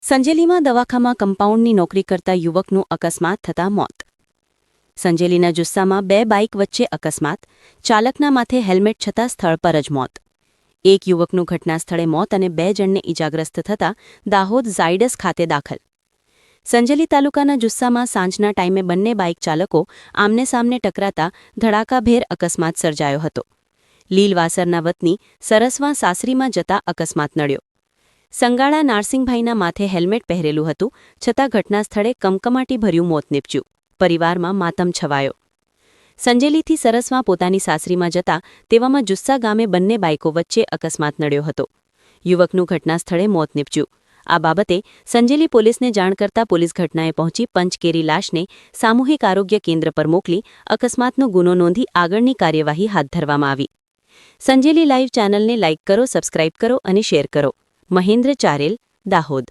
સંજેલીમાં દવાખામાં કમ્પાઉન્ડની નોકરી કરતા યુવકનું અકસ્માત થતાં મોત. સંજેલીના જુસ્સામાં બે બાઇક વચ્ચે અકસ્માત, ચાલકના માથે હેલ્મેટ છતાં સ્થળ પર જ મોત. એક યુવકનું ઘટના સ્થળે મોત અને 2 જણને ઇજાગ્રસ્ત થતાં દાહોદ ઝાયડસ ખાતે દાખલ. સંજેલી તાલુકાના જુસ્સામાં સાંજના ટાઈમે બંને બાઇક ચાલકો આમને સામને ટકરાતા ધડાકાભેર અકસ્માત સર્જાયો હતો. લીલવાસરના વતની સરસવા સાસરીમાં જતા અકસ્માત નડ્યો. સંગાળા નારસિંગભાઈના માથે હેલ્મેટ પહેરેલું હતું, છતાં ઘટના સ્થળે કમકમાટી ભર્યું મોત નીપજ્યું. પરિવારમાં માતમ છવાયો. સંજેલીથી સરસવા પોતાની સાસરીમાં જતા તેવામાં જુસ્સા ગામે બંને બાઇકો વચ્ચે અકસ્માત નડ્યો હતો. યુવકનું ઘટના સ્થળે મોત નીપજ્યું. આ બાબતે સંજેલી પોલીસને જાણ કરતા પોલીસ ઘટનાએ પહોંચી પંચકેરી લાશને સામૂહિક આરોગ્ય કેન્દ્ર પર મોકલી અકસ્માતનો ગુનો નોંધી આગળની કાર્યવાહી હાથ ધરવામાં આવી. સંજેલી લાઈવ ચેનલને લાઇક કરો, સબસ્ક્રાઇબ કરો અને શેર કરો. મહેન્દ્ર ચારેલ, દાહોદ.